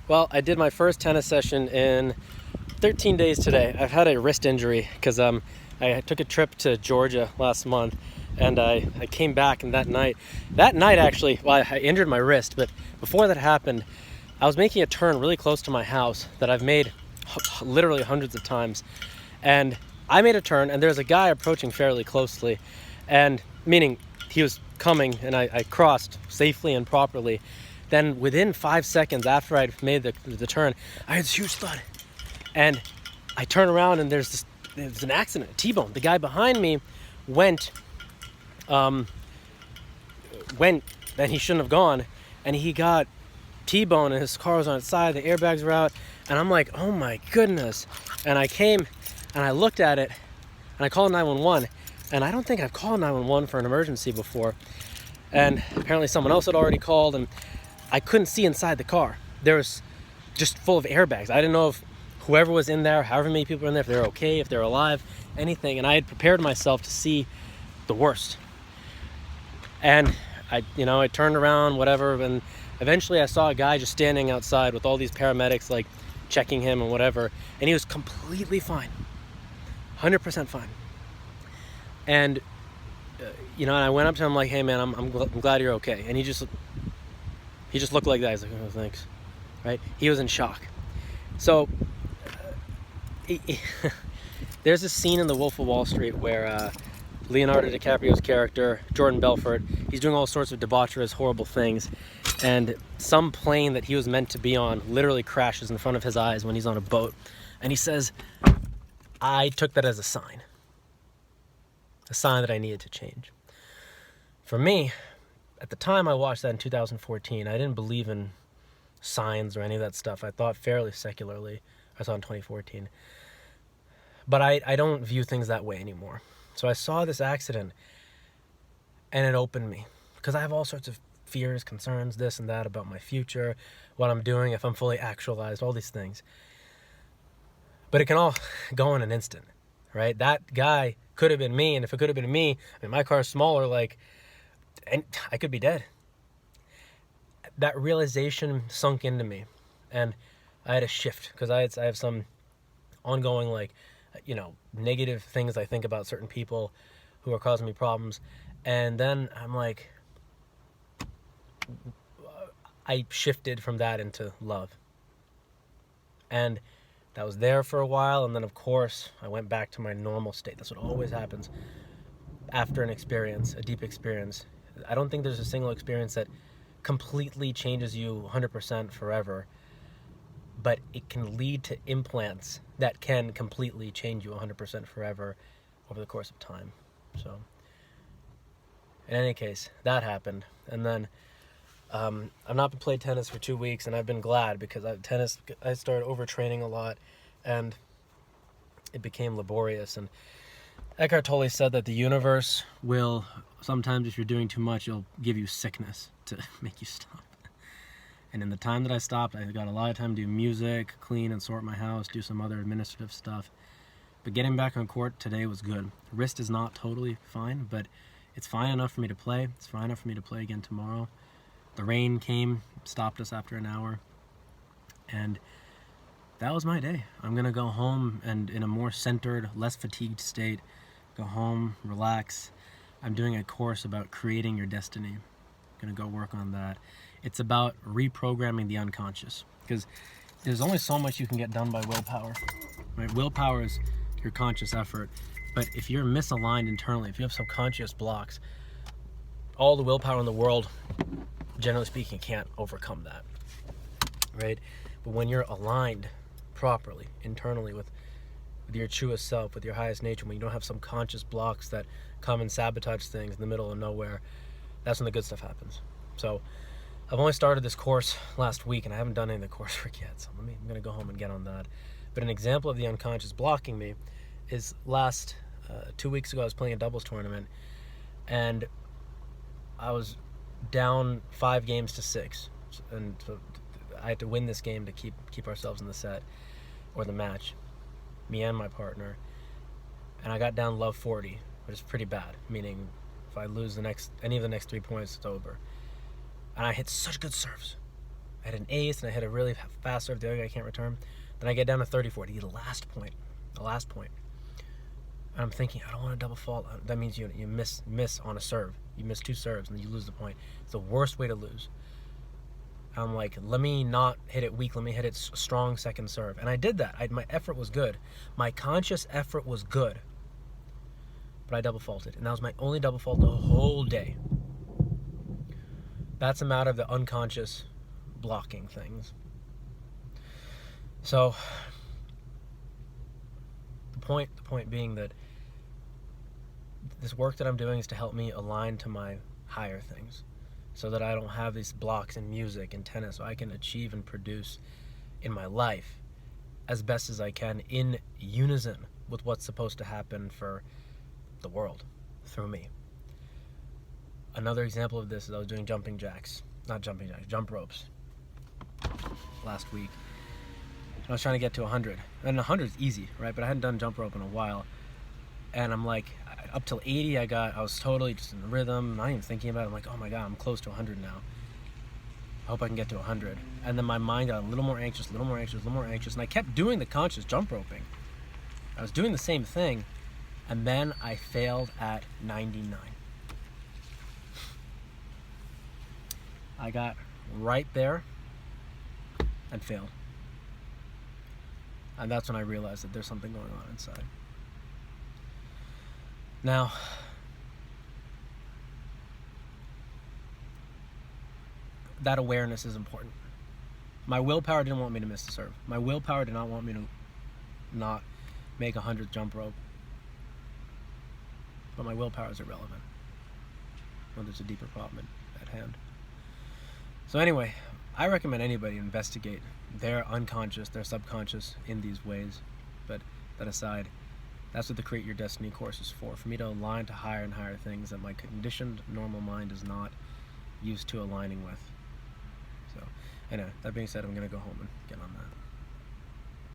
Well, I did my first tennis session in 13 days today. I've had a wrist injury because I took a trip to Georgia last month, and I came back, and that night actually, well, I injured my wrist, but before that happened, I was making a turn really close to my house that I've made literally hundreds of times, and I made a turn, and there's a guy approaching fairly closely, and meaning he was coming, and I crossed safely and properly. Then within 5 seconds after I'd made the turn, I had this huge thud. And I turn around and there's an accident, a T-bone. The guy behind me went, and he shouldn't have gone. And he got T-bone and his car was on its side, the airbags were out. And I'm like, oh my goodness. And I came and I looked at it and I called 911. And I don't think I've called 911 for an emergency before. And apparently someone else had already called, and I couldn't see inside the car. There was just full of airbags. I didn't know if whoever was in there, however many people were in there, if they're okay, if they're alive, anything. And I had prepared myself to see the worst. And I turned around, whatever, and eventually I saw a guy just standing outside with all these paramedics, like, checking him and whatever. And he was completely fine. 100% fine. And, and I went up to him like, hey, man, I'm glad you're okay. And he just looked like that. He's like, oh, thanks. Right? He was in shock. So, there's a scene in The Wolf of Wall Street where Leonardo DiCaprio's character, Jordan Belfort, he's doing all sorts of debaucherous, horrible things. And some plane that he was meant to be on literally crashes in front of his eyes when he's on a boat. And he says, I took that as a sign that I needed to change. For me, at the time I watched that in 2014, I didn't believe in signs or any of that stuff. I thought fairly secularly. I saw in 2014. But I don't view things that way anymore. So I saw this accident, and it opened me. Because I have all sorts of fears, concerns, this and that about my future, what I'm doing, if I'm fully actualized, all these things. But it can all go in an instant, right? That guy could have been me, and if it could have been me, my car's smaller, and I could be dead. That realization sunk into me, and I had a shift, because I have some ongoing, negative things I think about certain people who are causing me problems, and then I'm like, I shifted from that into love, and that was there for a while, and then of course I went back to my normal state. That's what always happens after an experience, a deep experience. I don't think there's a single experience that completely changes you 100% forever, but it can lead to implants that can completely change you 100% forever over the course of time. So, in any case, that happened, and then I've not been playing tennis for 2 weeks, and I've been glad, because I started overtraining a lot, and it became laborious. And Eckhart Tolle said that the universe will, sometimes if you're doing too much, it'll give you sickness to make you stop. And in the time that I stopped, I got a lot of time to do music, clean and sort my house, do some other administrative stuff. But getting back on court today was good. Wrist is not totally fine, but it's fine enough for me to play. It's fine enough for me to play again tomorrow. The rain came, stopped us after an hour, and that was my day. I'm going to go home and in a more centered, less fatigued state, go home, relax. I'm doing a course about creating your destiny. I'm going to go work on that. It's about reprogramming the unconscious, because there's only so much you can get done by willpower. Right? Willpower is your conscious effort, but if you're misaligned internally, if you have subconscious blocks, all the willpower in the world, generally speaking, can't overcome that, right? But when you're aligned properly internally with your truest self, with your highest nature, when you don't have some conscious blocks that come and sabotage things in the middle of nowhere, that's when the good stuff happens. So I've only started this course last week, and I haven't done any of the coursework yet, so I'm going to go home and get on that. But an example of the unconscious blocking me is 2 weeks ago I was playing a doubles tournament, and I was down 5-6, and so I had to win this game to keep ourselves in the set or the match, me and my partner. And I got down love 40, which is pretty bad, meaning if I lose any of the next 3 points, it's over. And I hit such good serves. I had an ace and I hit a really fast serve, the other guy can't return. Then I get down to 34 to get the last point. And I'm thinking, I don't want to double fault. That means you miss on a serve. You miss 2 serves and you lose the point. It's the worst way to lose. I'm like, let me not hit it weak. Let me hit it strong second serve. And I did that. My effort was good. My conscious effort was good. But I double faulted. And that was my only double fault the whole day. That's a matter of the unconscious blocking things. So the point being that this work that I'm doing is to help me align to my higher things, so that I don't have these blocks in music and tennis, so I can achieve and produce in my life as best as I can in unison with what's supposed to happen for the world through me. Another example of this is I was doing jump ropes last week. And I was trying to get to 100. And 100 is easy, right? But I hadn't done jump rope in a while. And I'm like, up till 80, I was totally just in the rhythm, not even thinking about it. I'm like, oh my God, I'm close to 100 now. I hope I can get to 100. And then my mind got a little more anxious. And I kept doing the conscious jump roping. I was doing the same thing. And then I failed at 99. I got right there and failed. And that's when I realized that there's something going on inside. Now, that awareness is important. My willpower didn't want me to miss the serve. My willpower did not want me to not make 100th jump rope. But my willpower is irrelevant when there's a deeper problem at hand. So anyway, I recommend anybody investigate their unconscious, their subconscious in these ways. But that aside, that's what the Create Your Destiny course is for me to align to higher and higher things that my conditioned normal mind is not used to aligning with. So, anyway, that being said, I'm going to go home and get on that.